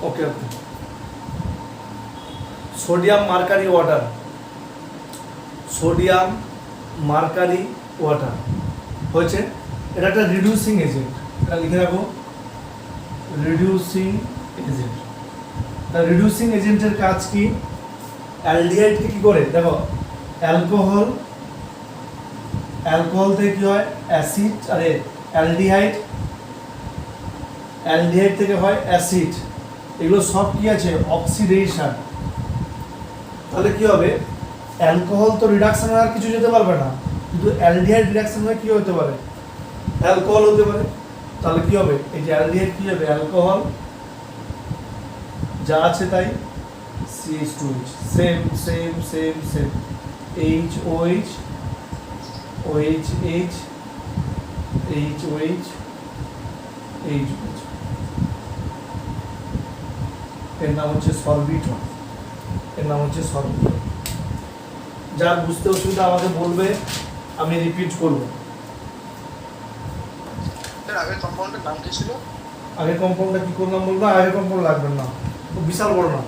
ওকে okay. Sodium mercury water, sodium mercury water হয়েছে, এটা একটা রিডিউসিং এজেন্ট, এটা লিখে রাখো, রিডিউসিং এজেন্ট। তা রিডিউসিং এজেন্টের কাজ কি? অ্যালডিহাইডকে কি করে, দেখো অ্যালকোহল, অ্যালকোহল থেকে কি হয় অ্যাসিড, আরে অ্যালডিহাইড, অ্যালডিহাইড থেকে হয় অ্যাসিড, এগুলো সব কি আছে অক্সিডেশন। তাহলে কি হবে, অ্যালকোহল তো রিডাকশনে আর কিছু যেতে পারবে না, কিন্তু অ্যালডিহাইড রিডাকশনে কি হতে পারে, অ্যালকোহল হতে পারে। তাহলে কি হবে, এই যে অ্যালডিহাইড কি হবে অ্যালকোহল, যা আছে তাই CH2H, same same same same, HOH OH H HOH HOH, এর নাম হচ্ছে সরবিটন, এর নাম হচ্ছে সরবিটন। যার বুঝতে অসুবিধা আমাকে বলবে, আমি রিপিট করব। আগের কম্পাউন্ডের নাম কি ছিল? আগে কম্পাউন্ডটা কি করলাম বলবো, আগে কম্পাউন্ড লাগবে না, বিশাল বড় না।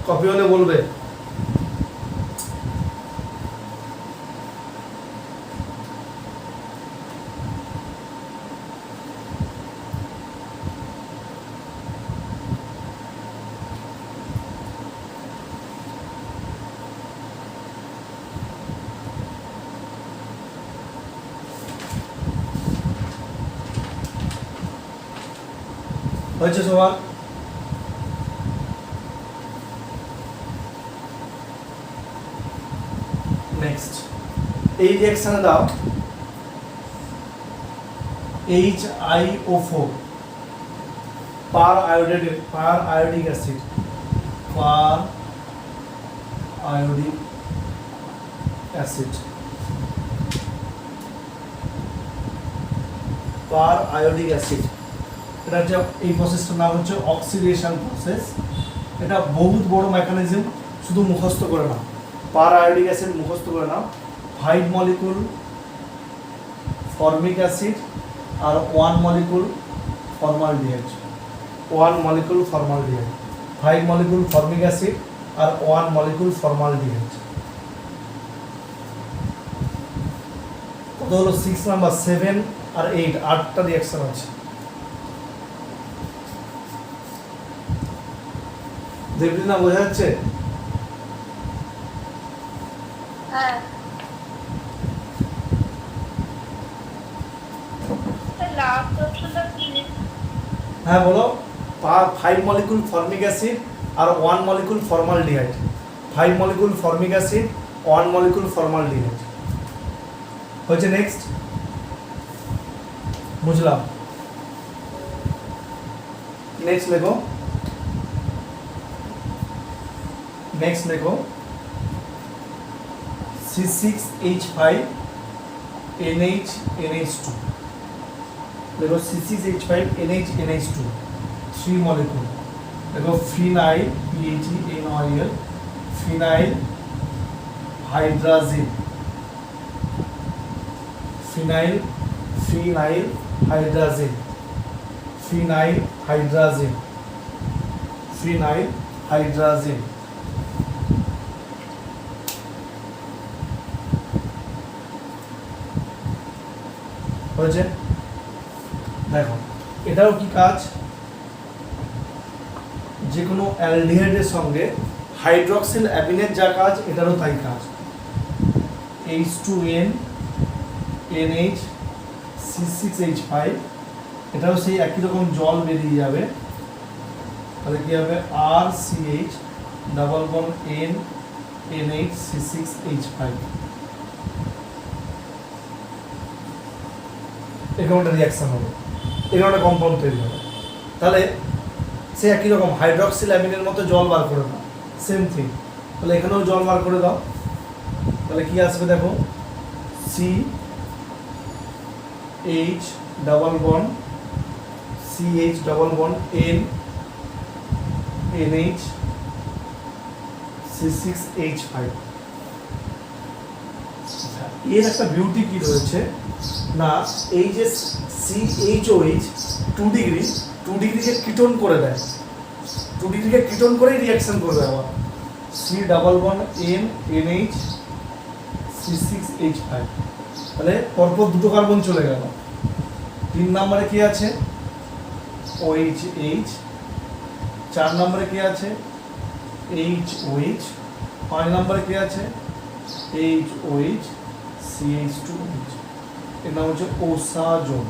কপি হলে বলবে। হয়েছে সবার? নেক্সট এই রিঅ্যাকশনে দাও HiO4 পার আয়োডিক অ্যাসিড, পার আয়োডিক অ্যাসিড, পার আয়োডিক অ্যাসিড, এটা হচ্ছে এই প্রসেসটার নাম হচ্ছে অক্সিডেশন প্রসেস। এটা বহুত বড় মেকানিজম, শুধু মুখস্থ করে নাও, পার আয়োডিক অ্যাসিড মুখস্থ করে নাও, 5 মলিকুল ফর্মিক অ্যাসিড আর 1 molecule formaldehyde, 1 molecule formaldehyde, 5 molecule formic acid আর 1 মলিকুল ফর্মালডিহাইড। কত হলো 6 নাম্বার, 7 আর 8, 8টা রিঅ্যাকশন আছে। দেখলি না, বোঝা যাচ্ছে? হ্যাঁ লাস্ট অপশনটা কি? হ্যাঁ বলো। 5 মলিকুল ফর্মিক অ্যাসিড আর 1 molecule formaldehyde, 5 molecule formic acid 1 molecule formaldehyde হয়েছে। নেক্সট বুঝলাম, নেক্সট লেখো, নেক্সট লেখো C6H5 NH2, দেখো C6H5 NH2 3 মলিকুল, দেখো phenyl PHNOIL, phenyl hydrazine, phenyl hydrazine, phenyl hydrazine, phenyl hydrazine. হয়েছে? দেখো এটাও কি কাজ, যে কোনো অ্যালডিহাইডের সঙ্গে হাইড্রক্সিল অ্যামিনের যা কাজ এটারও তাই কাজ, H2N NH C6H5, এটাও সেই একই রকম জল বেরিয়ে যাবে, তাহলে কি হবে RCH double bond N NH C6H5, এরকম একটা রিঅ্যাকশন হবে, এরকম একটা কম্পাউন্ড তৈরি হবে। তাহলে সে একই রকম হাইড্রক্সিল অ্যামিনের মতো জল বার করে দাও, সেম থিং। তাহলে এখানেও জল বার করে দাও, তাহলে কি আসবে দেখো C H double bond CH double bond N NH C6H5। এর একটা বিউটি কি রয়েছে না, এই যে CHOH 2 ডিগ্রিকে কিটোন করে দেয়, 2 ডিগ্রিকে কিটোন করে রিঅ্যাকশন করবে আবার। C double bond N NH C6H5, তাহলে পরপর দুটো কার্বন চলে গেল। 3 নম্বরে কি আছে OH, 4 নম্বরে কি আছে HOH, 5 নম্বরে কি আছে HOH CH2OH। এর নাম হচ্ছে ওসাজোন।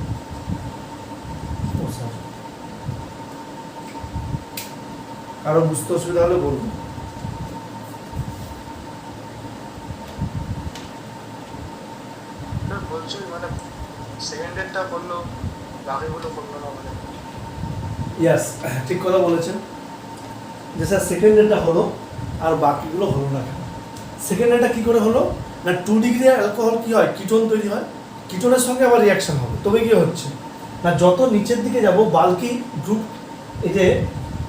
কারো বুঝতে অসুবিধা হলে বলবো। বলছি মানে সেকেন্ডেরটা বললো, বাকিগুলো বললো না মানে। ইয়াস, ঠিক কথা বলেছেন যে স্যার সেকেন্ড ডেটা হলো আর বাকিগুলো হলো না কেন। সেকেন্ড ডেটা কী করে হলো না, 2 ডিগ্রি অ্যালকোহল কী হয়, কিটোন তৈরি হয়, কিটোনের সঙ্গে আবার রিয়াকশন হবে, তবে কি হচ্ছে না যত নিচের দিকে যাব বাল্কি গ্রুপ, এই যে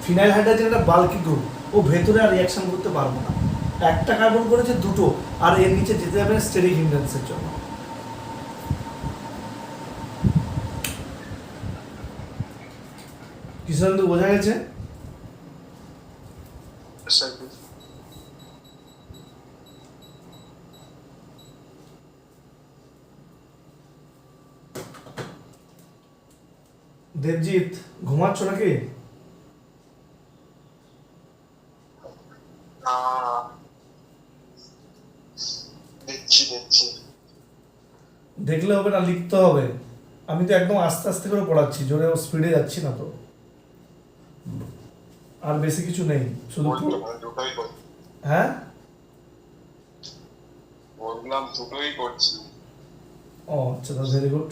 ফিনাইল হাইড্রোজেন একটা বাল্কি গ্রুপ, ও ভেতরে আর রিয়াকশন করতে পারবো না। একটা কার্বন করেছে দুটো, আর এর নিচে যেতে যাবে স্টেরিক হিন্ড্রেন্সের জন্য। কিষানন্দু বোঝা গেছে? স্যার দেবজিৎ ঘুমাচ্ছ নাকি? দেখছি দেখলে হবে না, লিখতে হবে। আমি তো একদম আস্তে আস্তে করে পড়াচ্ছি, জোরে স্পিডে যাচ্ছি না তো। আর বেশি কিছু নেই, শুধু হ্যাঁ বললাম দুটোই করছি। ও আচ্ছা, ভেরি গুড।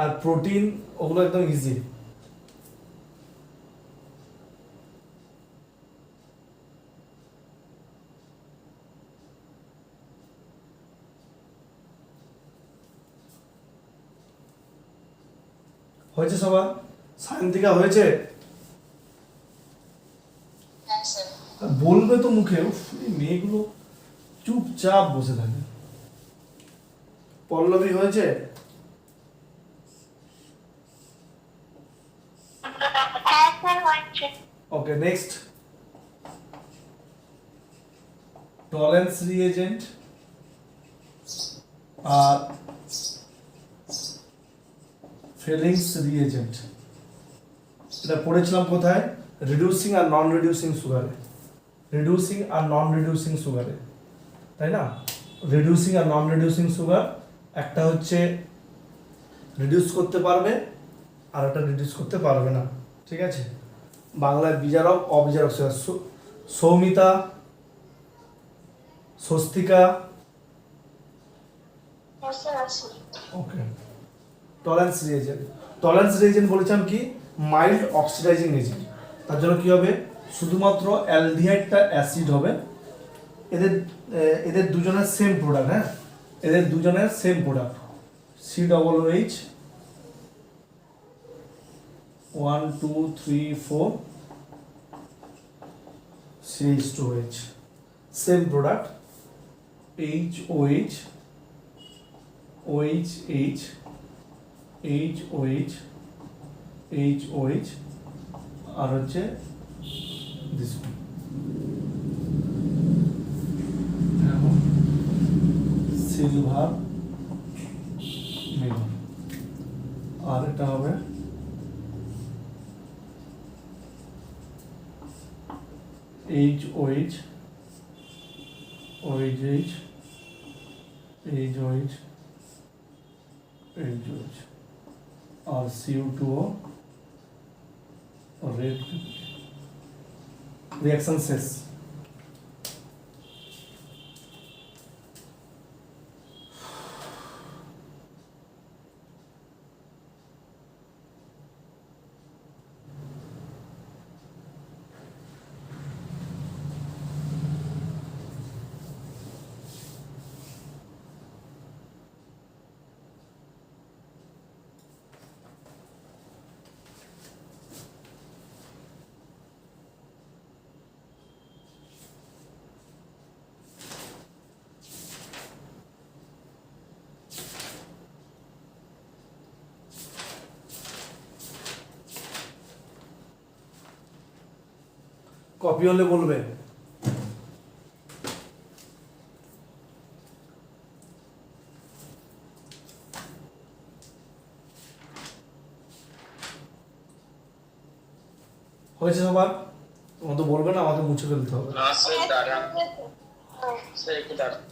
আর প্রোটিন ওগুলো একদম ইজি। হয়েছে সবার? সায়ন্তিকা হয়েছে? আর বলবে তো মুখে, উফ, এই মেয়েগুলো চুপচাপ বসে থাকে। পল্লবী হয়েছে? হ্যাঁ স্যার হয়েছে। ওকে, নেক্সট। টলারেন্স রিএজেন্ট আর ফেলিংস রিএজেন্ট, এটা পড়েছিলাম কোথায়? রিডিউসিং আর নন রিডিউসিং সুগারে। রিডিউসিং আর নন রিডিউসিং সুগারে, তাই না? রিডিউসিং আর নন রিডিউসিং সুগার, একটা হচ্ছে রিডিউস করতে পারবে আর একটা রিডিউস করতে পারবে না, ঠিক আছে? বাংলায় বিজারক অবিজারক সুগার। সৌমিতা, স্বস্তিকা, ওকে। টলারেন্স রিএজেন্ট, টলারেন্স রিএজেন্ট বলেছিলাম কি মাইল্ড অক্সিডাইজিং এজেন্ট। তার জন্য কি হবে, শুধুমাত্র অ্যালডিহাইডটা অ্যাসিড হবে। এদের দুজনের সেম প্রোডাক্ট, হ্যাঁ, এদের দুজনের same product. COOH 1 2 3 4 CH2OH, same product. HOH OH HOH HOH আর হচ্ছে দিস সিলভার মেগন, আর এটা হবে HOH OH HOH HOH और CO2O और रेड रिएक्शन शेष। কপি হলে বলবে। হয়েছে সবার? তোমার তো বলবে না, আমাকে মুছে ফেলতে হবে। না স্যার দাঁড়ান, হ্যাঁ। স্যার একটু দাঁড়ান।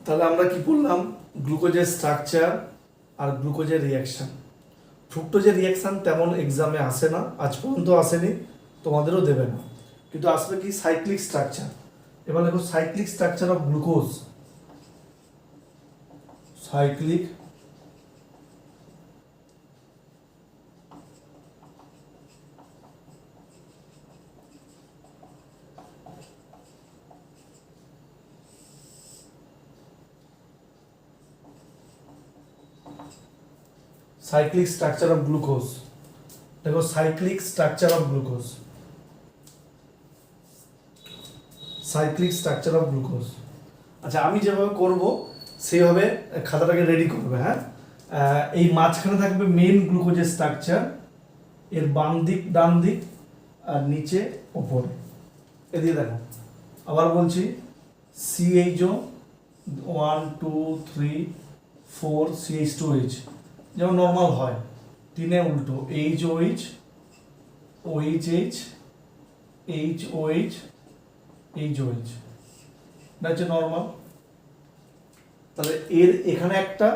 তাহলে আমরা কি করলাম? গ্লুকোজের স্ট্রাকচার আর গ্লুকোজের রিয়াকশন। ফ্রুক্টোজের রিয়াকশন তেমন এক্সামে আসে না, আজ পর্যন্ত আসেনি, তোমাদেরও দেবে না, কিন্তু আসবে কি সাইক্লিক স্ট্রাকচার। এবার দেখো cyclic structure of glucose, cyclic cyclic structure of glucose. দেখো cyclic structure of glucose, cyclic structure of glucose. আচ্ছা, আমি যেভাবে করব সেইভাবে খাতাটাকে রেডি করবে। হ্যাঁ, এই মাঝখানে থাকবে মেন গ্লুকোজের স্ট্রাকচার, এর বাম দিক ডান দিক আর নিচে ওপরে। এদিকে দেখো, আবার বলছি, CHO 1 2 3 4 CH2H যেমন নর্মাল হয়, 3-এ উল্টো HOH OHH HOH HOH, এটা হচ্ছে নর্মাল। তাহলে এর এখানে একটা,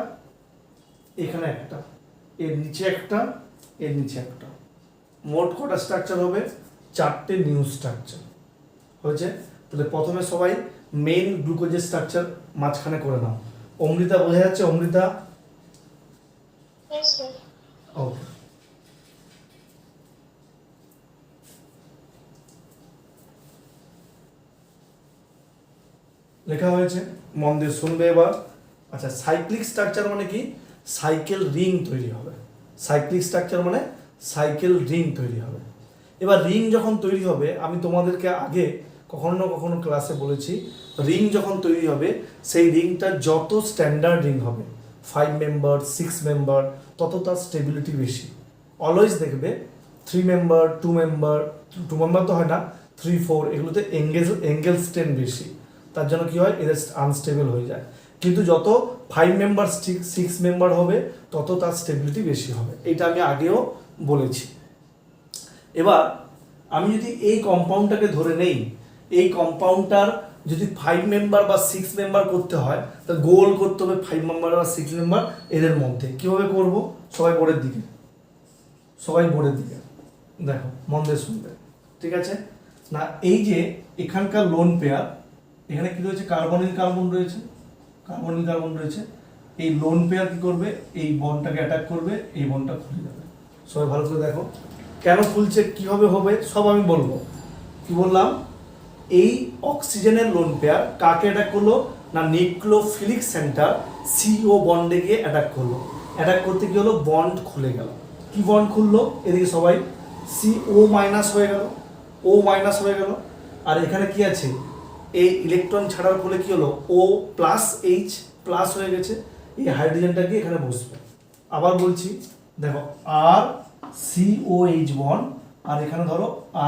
এখানে একটা, এর নিচে একটা, এর নিচে একটা, মোট কটা স্ট্রাকচার হবে? 4টে নিউ স্ট্রাকচার হয়েছে। তাহলে প্রথমে সবাই মেইন গ্লুকোজের স্ট্রাকচার মাঝখানে করে নাও। অমৃতা বোঝা যাচ্ছে? Amrita, Yes, sir. ওকে। লেখা হয়েছে, মন দিয়ে শুনবে এবার। আচ্ছা, সাইক্লিক স্ট্রাকচার মানে কি? সাইকেল রিং তৈরি হবে। সাইক্লিক স্ট্রাকচার মানে সাইকেল রিং তৈরি হবে। এবার রিং যখন তৈরি হবে, আমি তোমাদেরকে আগে কখনো না কখনো ক্লাসে বলেছি, রিং যখন তৈরি হবে সেই রিংটা যত স্ট্যান্ডার্ড রিং হবে, 5 মেম্বার 6 মেম্বার, তত তার স্টেবিলিটি বেশি। অলওয়েজ দেখবে 3 মেম্বার 2 মেম্বার, 2 মেম্বার তো হয় না, 3 4, এগুলোতে এঙ্গেল স্ট্রেন বেশি, তার জন্য কি হয়, এদের আনস্টেবল হয়ে যায়। কিন্তু যত 5 মেম্বার 6 মেম্বার হবে তত তার স্টেবিলিটি বেশি হবে, এটা আমি আগেও বলেছি। এবার আমি যদি এই কম্পাউন্ডটাকে ধরে নেই, এই কম্পাউন্ডটার যদি 5 মেম্বার বা 6 মেম্বার করতে হয়, তাহলে গোল করতে হবে 5 মেম্বার বা 6 মেম্বার এদের মধ্যে। কীভাবে করব? সবাই বোর্ডের দিকে, সবাই বোর্ডের দিকে দেখো, মন দিয়ে শুনবে, ঠিক আছে না? এই যে এখানকার লোন পেয়ার, এখানে কি রয়েছে? কার্বনিল কার্বন রয়েছে, কার্বনিল কার্বন রয়েছে। এই লোন পেয়ার কি করবে? এই বন্ডটাকে অ্যাটাক করবে, এই বন্ডটা খুলে যাবে। সবাই ভালো করে দেখো, কেন খুলছে, কিভাবে হবে, সব আমি বলবো। কি বললাম? এই অক্সিজেনের লোন পেয়ার কাকে অ্যাটাক করলো না? নিউক্লিওফিলিক সেন্টার CO বন্ডে গিয়ে অ্যাটাক করলো। অ্যাটাক করতে কি হলো? বন্ড খুলে গেল। কি বন্ড খুললো? এদিকে সবাই CO মাইনাস হয়ে গেল, O মাইনাস হয়ে গেল। আর এখানে কি আছে? এই ইলেকট্রন ছাড়ার ফলে কি হলো? O প্লাস H প্লাস হয়ে গেছে, এই হাইড্রোজেনটা গিয়ে এখানে বসবে। আবার বলছি, দেখো আর COH বন্ড, আর এখানে ধরো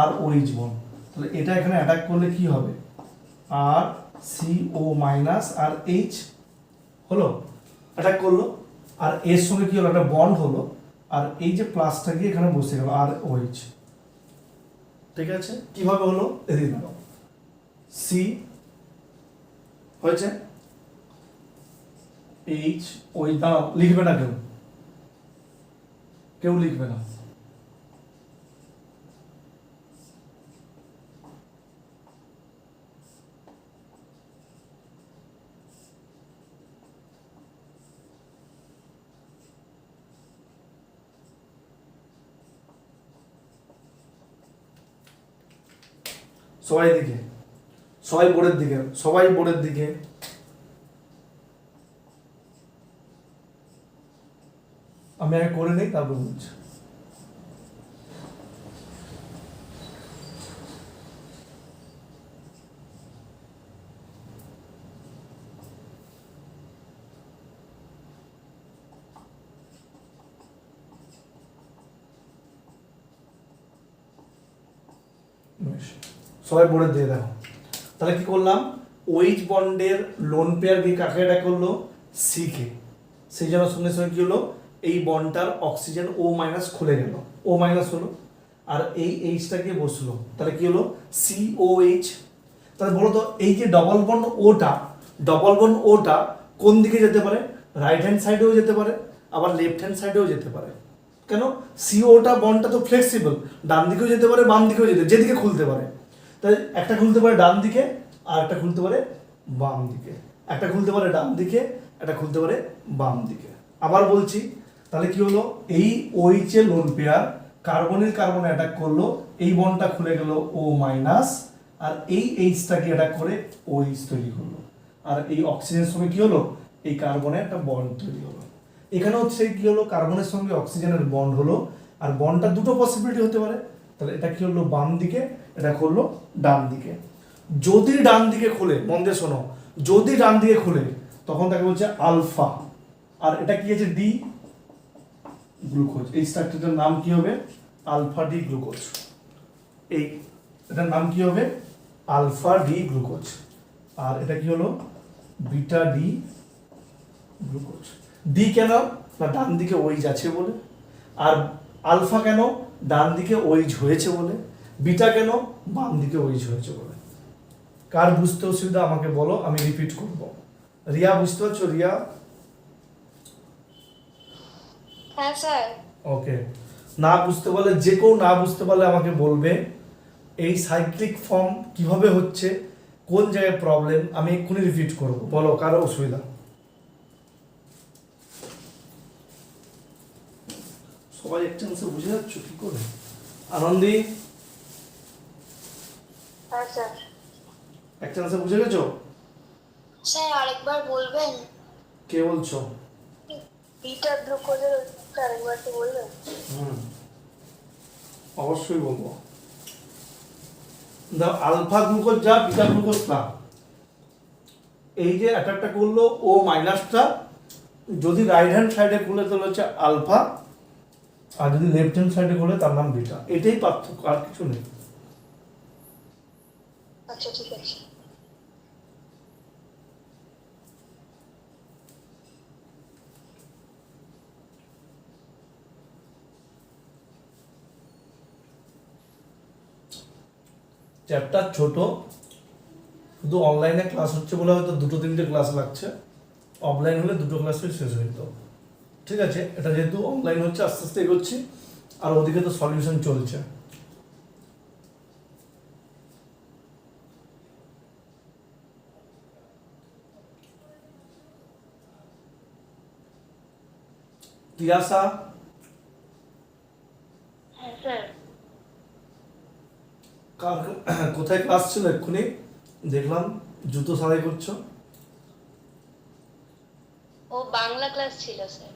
ROH বন্ড, তাহলে এটা এখানে অ্যাটাক করলে কি হবে? আর CO মাইনাস আর H হলো, অ্যাটাক করলো, আর এর সঙ্গে কি হলো? একটা বন্ড হলো, আর এই যে প্লাসটা গিয়ে এখানে বসে গেল ROH। ঠিক আছে, কিভাবে হলো? এদিকে দেখো, C হয়েছে, H ওই দাঁড়াও, লিখবে না কেউ, কেউ লিখবে না। সবাই দিকে, সবাই বোর্ডের দিকে, সবাই বোর্ডের দিকে। আমি আগে করে নিই তারপর বলছি। বেশ, সবাই বোর্ডের দিয়ে দেখো। তাহলে কি করলাম, ওইচ বন্ডের লোন পেয়ার দিয়ে কাকে এটা করলো, সি কে। সেই জন্য সঙ্গে সঙ্গে কি হলো, এই বন্ডটার অক্সিজেন ও মাইনাস খুলে গেল, ও মাইনাস হলো, আর এই এইচটা গিয়ে বসলো। তাহলে কি হলো, সি ও এইচ। তাহলে বলো তো, এই যে ডবল বন্ড ওটা কোন দিকে যেতে পারে, রাইট হ্যান্ড সাইডেও যেতে পারে, আবার লেফট হ্যান্ড সাইডেও যেতে পারে। কেন, সিওটা বন্ডটা তো ফ্লেক্সিবল, ডান দিকেও যেতে পারে, বাম দিকেও যেদিকে খুলতে পারে। তাই একটা খুলতে পারে ডান দিকে, আর একটা খুলতে পারে বাম দিকে, একটা খুলতে পারে ডান দিকে, একটা খুলতে পারে বাম দিকে। আবার বলছি, তাহলে কি হলো, এই OH এর লোন পেয়ার কার্বনের কার্বনে অ্যাটাক করলো, এই বন্ডটা খুলে গেল ও মাইনাস, আর এই এইচটাকে অ্যাটাক করে OH তৈরি করলো, আর এই অক্সিজেনের সঙ্গে কি হলো, এই কার্বনে একটা বন্ড তৈরি হলো। এখানে হচ্ছে কি হলো, কার্বনের সঙ্গে অক্সিজেনের বন্ড হলো, আর বন্ডটা দুটো পসিবিলিটি হতে পারে। তাহলে এটা কি হলো, বাম দিকে, এটা করলো ডান দিকে। যদি ডান দিকে খুলে, মন দিয়ে শোনো, যদি ডান দিকে খুলে তখন তাকে বলছে আলফা, আর এটা কি আছে, ডি গ্লুকোজ। এই স্ট্রাকচারটার নাম কি হবে, আলফা ডি গ্লুকোজ। এই এটার নাম কি হবে, আলফা ডি গ্লুকোজ। আর এটা কি হলো, বিটা ডি গ্লুকোজ। ডি কেন না, ডান দিকে ওইজ আছে বলে, আর আলফা কেন, ডান দিকে ওইজ হয়েছে বলে, বিটা কেন, বাম দিকে ওইজ হয়েছে বলে। কার বুঝতে অসুবিধা আমাকে বলো, আমি রিপিট করব। রিয়া বুঝতে পারছো, রিয়া? হ্যাঁ স্যার। ওকে, না বুঝতে পারলে, যে কেউ না বুঝতে পারলে আমাকে বলবে। এই সাইক্লিক ফর্ম কিভাবে হচ্ছে, কোন জায়গায় প্রবলেম, আমি এক্ষুনি রিপিট করব। বলো কারো অসুবিধা? সবাই একটা অংশ বুঝে যাচ্ছ কি করে? আনন্দী, হ্যাঁ স্যার। একটা অংশ বুঝে গেছো? স্যার আরেকবার বলবেন? কে বলছো? বিটা গ্লুকোজের আরেকবার তো বলবেন। অবশ্যই বলবো। দাও, আলফা গ্লুকোজ যা, বিটা গ্লুকোজ না। এই যে অ্যাটাকটা করলো ও মাইনাসটা, যদি রাইট হ্যান্ড সাইডে খুলে তাহলে হচ্ছে আলফা, আর যদি লেফট হ্যান্ড সাইডে খুলে তার নাম বিটা। এটাই পার্থক্য, আর কিছু নেই। আচ্ছা ঠিক আছে। চ্যাপ্টার ছোট, শুধু অনলাইনে ক্লাস হচ্ছে বলে হয়তো 2-3টে ক্লাস লাগছে, অফলাইন হলে 2টো ক্লাসই শেষ হয়ে যেত। ঠিক আছে, এটা যেহেতু অনলাইন হচ্ছে আস্তে আস্তে এগোচ্ছি, আর ওদিকে তো সলিউশন চলছে। তিয়াসা, হ্যাঁ স্যার। কার কোথায় ক্লাস ছিল এক্ষুনি দেখলাম, জুতো সারাই করছো? ও বাংলা ক্লাস ছিল স্যার।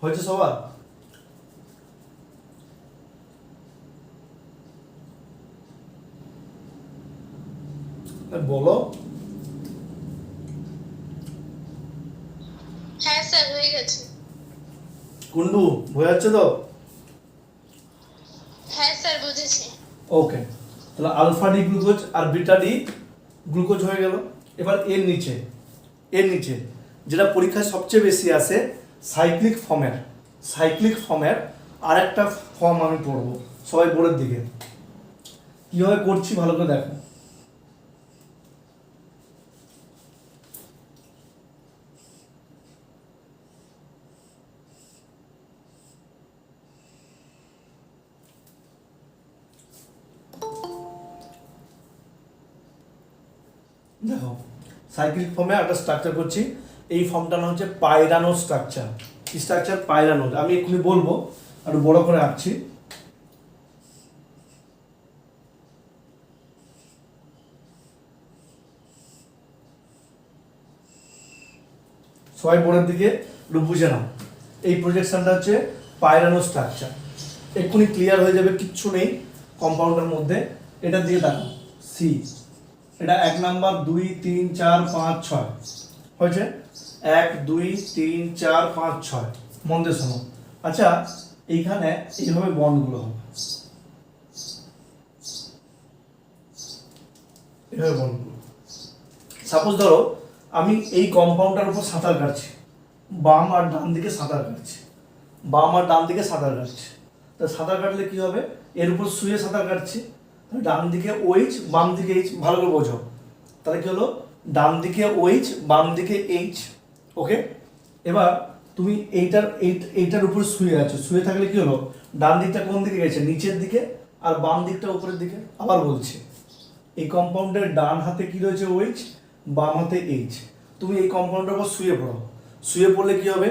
হয়েছে সবার? বলো। হ্যাঁ স্যার হয়ে গেছে। কুন্ডু বোঝা যাচ্ছে তো? হ্যাঁ স্যার বুঝেছি। ওকে, তাহলে আলফা ডি গ্লুকোজ আর বিটা ডি গ্লুকোজ হয়ে গেল। এবার এর নিচে যেটা পরীক্ষায় সবচেয়ে বেশি আসে, সাইক্লিক ফর্মের আর একটা ফর্ম আমি পড়বো। সবাই বোর্ডের দিকে, কীভাবে করছি ভালো করে দেখো। দেখো সাইক্লিক ফর্মে একটা স্ট্রাকচার করছি, এই ফর্মটার নাম হচ্ছে পাইরানো স্ট্রাকচার। কি স্ট্রাকচার? পাইরানো। আমি এক্ষুনি বলবো, একটু বড় করে আঁকছি। সবাই বোর্ডের দিকে একটু বুঝে নাও, এই প্রজেকশনটা হচ্ছে পাইরানো স্ট্রাকচার। এক্ষুনি ক্লিয়ার হয়ে যাবে, কিচ্ছু নেই কম্পাউন্ডের মধ্যে। এটা দিয়ে দেখো সি, এটা 1 নাম্বার 2 3 4 5 6 হয়েছে, 1 2 3 4 5 6। মন দিয়ে শোনো। আচ্ছা এইখানে এইভাবে বন্ডগুলো হবে, এইভাবে বন্ডগুলো। সাপোজ ধরো আমি এই কম্পাউন্ডটার উপর সাঁতার কাটছি, বাম আর ডান দিকে সাঁতার কাটছি, বাম আর ডান দিকে সাঁতার কাটছি। তা সাঁতার কাটলে কি হবে? এর উপর শুয়ে সাঁতার কাটছি, ডান দিকে ওইচ বাম দিকে এইচ, ভালো করে বোঝো। তাহলে কি হলো? ডান দিকে ওইচ বাম দিকে এইচ। ওকে, এবার তুমি এইটার উপর শুয়ে আছো, শুয়ে থাকলে কি হলো? ডান দিকটা কোন দিকে গেছে? নিচের দিকে, আর বাম দিকটা উপরের দিকে। আবার বলছি, এই কম্পাউন্ডের ডান হাতে কি রয়েছে? ওইচ, বাম হাতে এইচ। তুমি এই কম্পাউন্ডের উপর শুয়ে পড়ো, শুয়ে পড়লে কি হবে?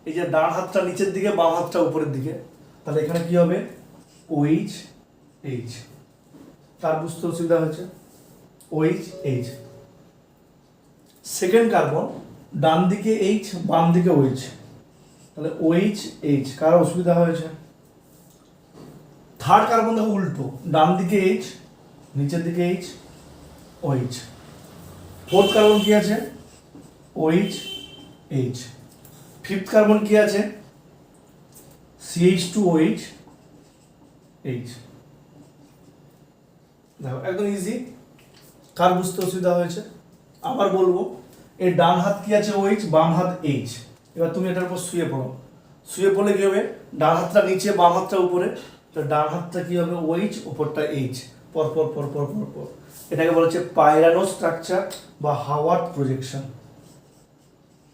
এই যে ডান হাতটা নিচের দিকে, বাম হাতটা উপরের দিকে, তাহলে এখানে কি হবে? Which H. তার বুঝতে অসুবিধা হচ্ছে? Which H. সেকেন্ড কার্বন, ডান দিকে এইচ বাম দিকে ওইচ, তাহলে ওইচ এইচ। কার অসুবিধা হয়েছে? থার্ড কার্বন দেখো উল্টো, ডান দিকে এইচ নিচের দিকে এইচ ওইচ। ফোর্থ কার্বন কি আছে? OH H. ফিফথ কার্বন কি আছে? CH2OH H. দেখো একদম ইজি। কার বুঝতে অসুবিধা হয়েছে? আবার বলবো, এর ডান হাত কি আছে? ওইচ, বাম হাত এইচ। এবার তুমি এটার উপর শুয়ে পড়ো, শুয়ে পড়লে কি হবে? ডান হাতটা নিচে বাম হাতটা উপরে, তো ডান হাতটা কি হবে? ওইচ, উপরটা এইচ, পর পর পর পর পর পর। এটাকে বলা হচ্ছে পাইরানো স্ট্রাকচার বা Howard projection.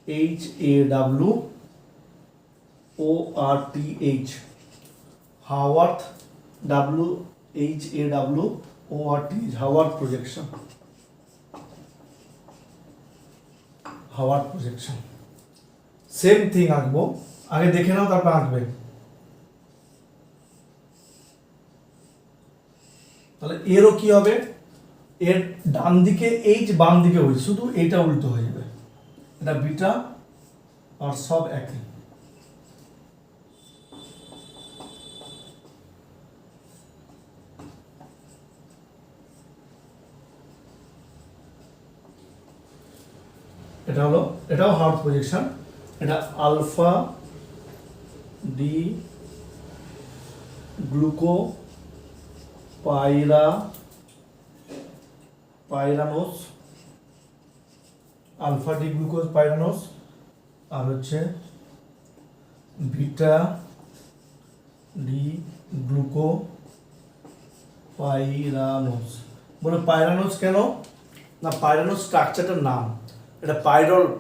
HAWORTH, Howard, HAWORTH, Howard projection. Howard projection same thing আঁকবো, আগে দেখে নাও তারপর আঁকবে। তাহলে এরও কি হবে? এর ডান দিকে এইচ বাম দিকে ওইচ, শুধু এইটা উল্টো হয়ে যাবে। এটা বিটা আর সব একই। এটা হলো, এটাও হার্ড প্রজেকশন। এটা alpha D gluco pyranose, alpha D glucose pyranose, আর হচ্ছে বিটা ডি গ্লুকো পাইরানোস। বলে পাইরানোস কেন? না, পাইরানোস স্ট্রাকচারটার নাম। এটা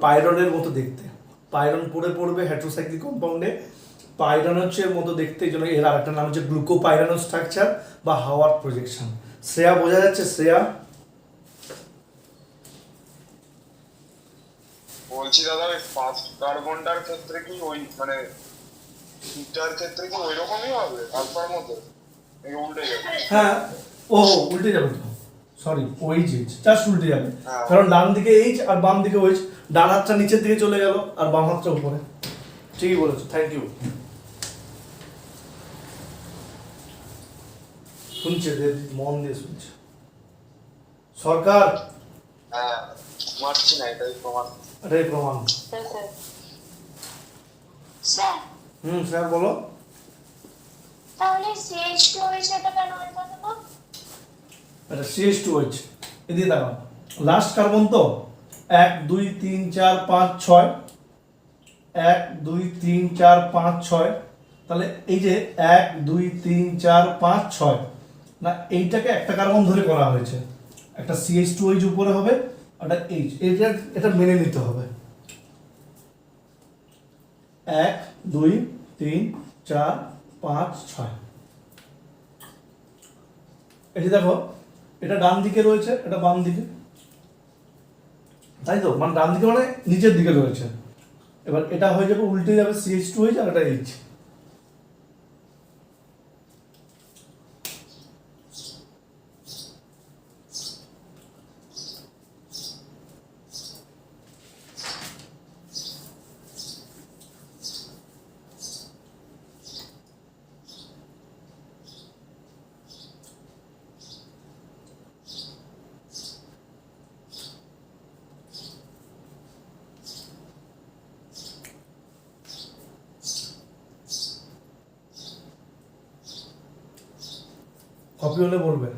পাইরনের মতো দেখতে, পাইরন পড়ে পড়বে হেটেরোসাইক্লিক কম্পাউন্ডে, পাইরানোসের মতো দেখতে, এই জন্য এর আরেকটা নাম হচ্ছে গ্লুকোপাইরানো স্ট্রাকচার বা হাওয়ার্ড প্রজেকশন। শ্রেয়া বোঝা যাচ্ছে? শ্রেয়া বলছি দাদা, ওই ফার্স্ট কার্বনটার ক্ষেত্রে কি ওই মানে দুটার ক্ষেত্রে কি ওই রকমই হবে আলফার মতো, নাকি উল্টে যাবে? হ্যাঁ, ও উল্টে যাবে তো, সরি ওইচ এইচ, জাস্ট উল্টে যাবে। হ্যাঁ। কারণ ডান দিকে এইচ আর বাম দিকে ওইচ, ডান হাতটা নিচের দিকে চলে গেল আর বাম হাতটা উপরে। ঠিকই বলেছো, থ্যাংক ইউ। শুনছে, মন দিয়ে শুনছে সরকার। হ্যাঁ, মারছি না, এটাই প্রমাণ। এটাই প্রমাণ। স্যার স্যার স্যার বলো। তাহলে CH2OH এটা কেন হলো না? এটা CH2OH। এদিকে দেখো, লাস্ট কার্বন তো 1 2 3 4 5 6, 1 2 3 4 5 6। তাহলে এই যে 1 2 3 4 5 6, না এইটাকে একটা কার্বন ধরে করা হয়েছে, একটা CH2OH উপরে হবে, একটা H। এটা মেনে নিতে হবে। 1 2 3 4 5 6। এটি দেখো, এটা ডান দিকে রয়েছে, এটা বাম দিকে। তাই তো, মানে ডান দিকে মানে নিচের দিকে রয়েছে। এবার এটা হয়ে যাবে, উল্টে যাবে, CH2 হয়ে যাবে, এটা H। কপি হলে বলবে।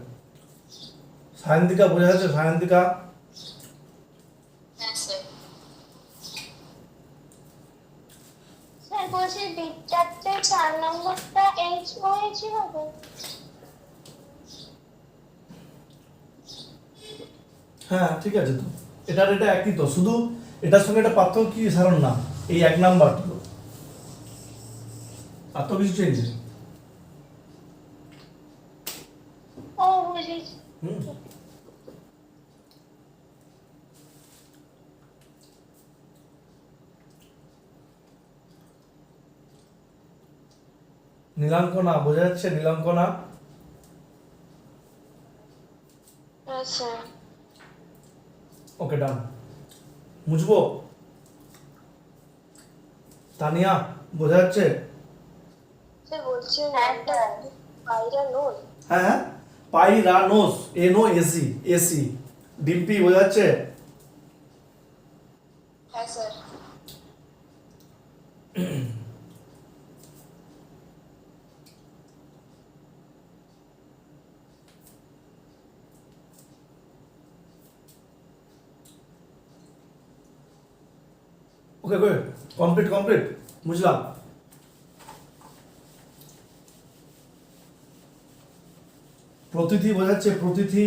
সায়ন্তিকা বোঝা যাচ্ছে? সায়ন্তিকা, হ্যাঁ স্যার। স্যার বলছি বিটাতে 4 নম্বরটা HOH হবে। হ্যাঁ ঠিক আছে তো, এটার এটা একই তো, শুধু এটার সঙ্গে এটা পার্থক্য কি সাধারণ না, এই 1 নাম্বারটা তো, আর তো কিছু চেঞ্জ নেই। ও বুঝেছি। হুম। নীলাঙ্কনা বোঝা যাচ্ছে? নীলাঙ্কনা, হ্যাঁ স্যার। ওকে ডান। মুছবো? তানিয়া বোঝা যাচ্ছে? স্যার বলছি নামটা পাইরানোল। হ্যাঁ হ্যাঁ, পাইরানোস, NOAC, AC। ডিম্পি বোঝা যাচ্ছে? হ্যাঁ sir. Okay good, complete complete, বুঝলাম। প্রতিথি বোঝাচ্ছে? প্রতিথি,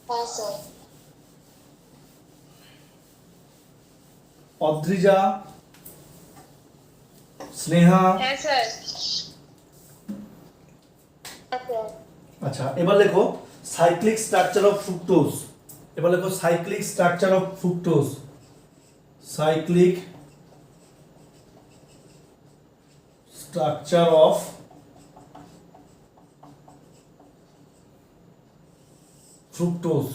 হ্যাঁ স্যার। অদ্রিজা, স্নেহা। হ্যাঁ স্যার। আচ্ছা এবার লেখো সাইক্লিক স্ট্রাকচার অফ ফ্রুক্টোজ। এবার লেখো cyclic structure of fructose. Cyclic structure of fructose.